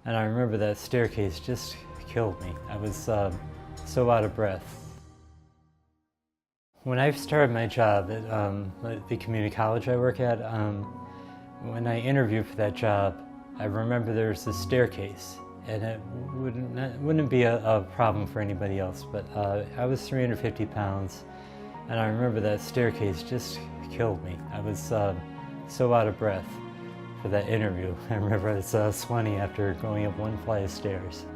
And I remember that staircase just killed me. I was so out of breath. When I started my job at the community college I work at, when I interviewed for that job, I remember there was this staircase, and it wouldn't be a problem for anybody else, but I was 350 pounds, and I remember that staircase just killed me. I was so out of breath for that interview. I remember I was sweating after going up one flight of stairs.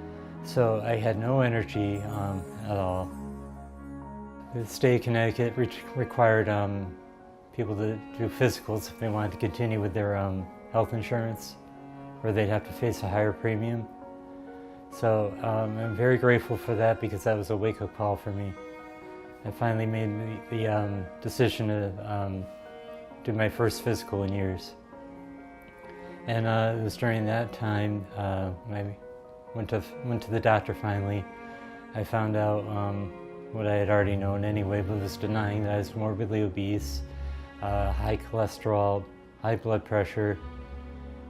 So I had no energy at all. The state of Connecticut required people to do physicals if they wanted to continue with their health insurance, or they'd have to face a higher premium. So I'm very grateful for that, because that was a wake-up call for me. I finally made the decision to do my first physical in years. And it was during that time when I went to the doctor finally. I found out what I had already known anyway, but was denying that I was morbidly obese, high cholesterol, high blood pressure,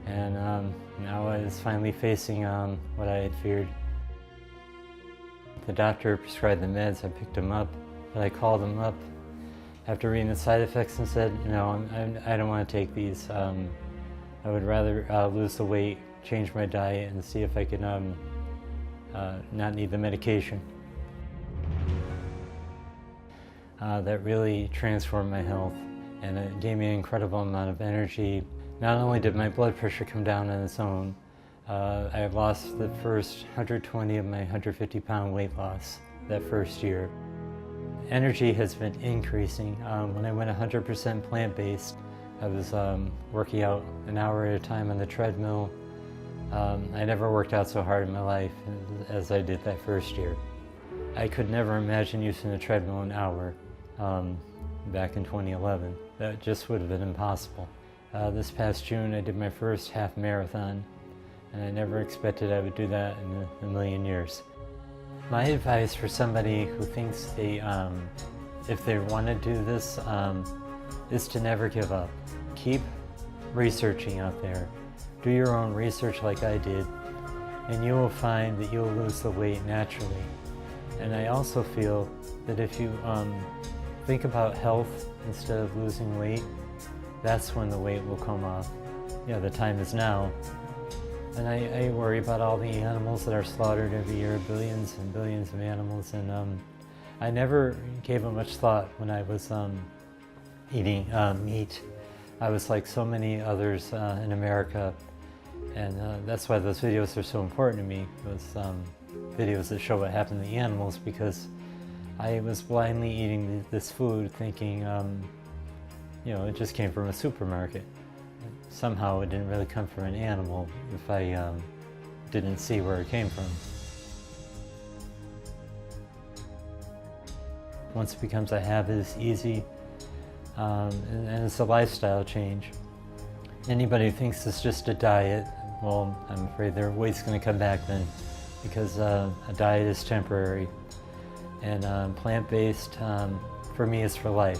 and now I was finally facing what I had feared. The doctor prescribed the meds. I picked them up, but I called them up after reading the side effects and said, no, I don't want to take these. I would rather lose the weight, change my diet, and see if I could not need the medication. That really transformed my health, and it gave me an incredible amount of energy. Not only did my blood pressure come down on its own, I lost the first 120 of my 150-pound weight loss that first year. Energy has been increasing. When I went 100% plant-based, I was working out an hour at a time on the treadmill. I never worked out so hard in my life as I did that first year. I could never imagine using a treadmill an hour back in 2011. That just would have been impossible. This past June I did my first half marathon, and I never expected I would do that in a million years. My advice for somebody who thinks if they want to do this is to never give up. Keep researching out there. Do your own research like I did, and you will find that you'll lose the weight naturally. And I also feel that if you think about health instead of losing weight, that's when the weight will come off. Yeah, the time is now. And I worry about all the animals that are slaughtered every year, billions and billions of animals, and I never gave it much thought when I was eating meat. I was like so many others in America, and that's why those videos are so important to me, those videos that show what happened to the animals, because I was blindly eating this food thinking, it just came from a supermarket. Somehow it didn't really come from an animal if I didn't see where it came from. Once it becomes a habit, it's easy, and it's a lifestyle change. Anybody who thinks it's just a diet, well, I'm afraid their weight's going to come back then, because a diet is temporary, and plant-based, for me, is for life.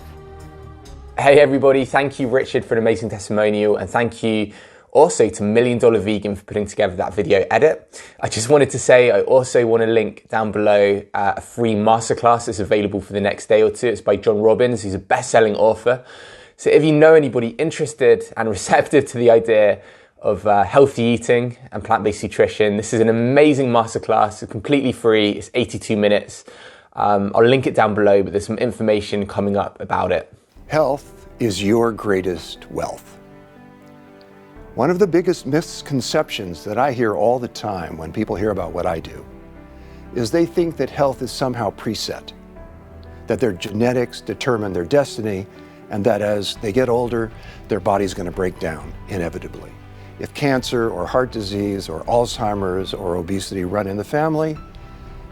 Hey everybody, thank you Richard for an amazing testimonial, and thank you also to Million Dollar Vegan for putting together that video edit. I just wanted to say I also want to link down below a free masterclass that's available for the next day or two. It's by John Robbins, who's a best-selling author. So if you know anybody interested and receptive to the idea of healthy eating and plant-based nutrition, this is an amazing masterclass. It's completely free. It's 82 minutes. I'll link it down below, but there's some information coming up about it. Health is your greatest wealth. One of the biggest misconceptions that I hear all the time when people hear about what I do is they think that health is somehow preset, that their genetics determine their destiny, and that as they get older, their body's going to break down inevitably. If cancer or heart disease or Alzheimer's or obesity run in the family,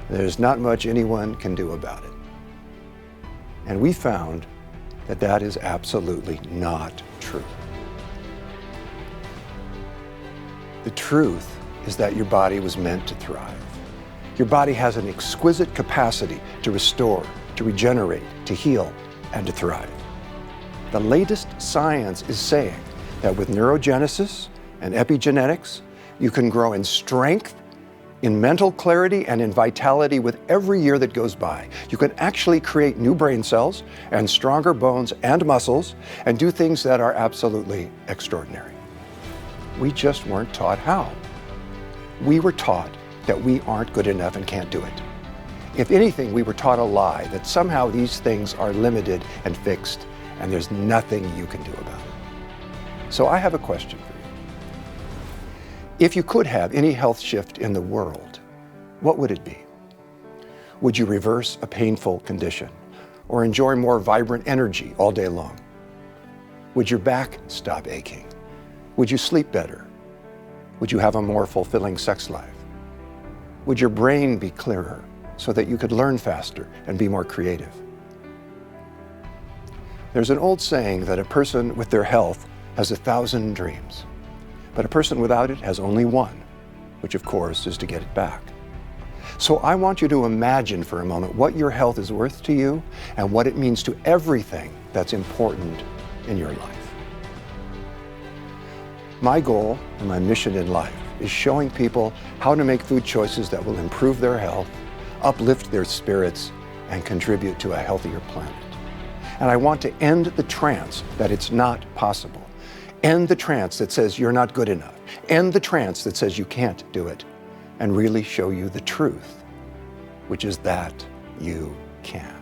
there's not much anyone can do about it. And we found that that is absolutely not true. The truth is that your body was meant to thrive. Your body has an exquisite capacity to restore, to regenerate, to heal, and to thrive. The latest science is saying that with neurogenesis and epigenetics, You can grow in strength, in mental clarity, and in vitality with every year that goes by. You can actually create new brain cells and stronger bones and muscles and do things that are absolutely extraordinary. We just weren't taught how. We were taught that we aren't good enough and can't do it. If anything, we were taught a lie that somehow these things are limited and fixed and there's nothing you can do about it. So I have a question for you. If you could have any health shift in the world, what would it be? Would you reverse a painful condition or enjoy more vibrant energy all day long? Would your back stop aching? Would you sleep better? Would you have a more fulfilling sex life? Would your brain be clearer so that you could learn faster and be more creative? There's an old saying that a person with their health has 1,000 dreams, but a person without it has only one, which of course is to get it back. So I want you to imagine for a moment what your health is worth to you and what it means to everything that's important in your life. My goal and my mission in life is showing people how to make food choices that will improve their health, uplift their spirits, and contribute to a healthier planet. And I want to end the trance that it's not possible. End the trance that says you're not good enough. End the trance that says you can't do it. And really show you the truth, which is that you can.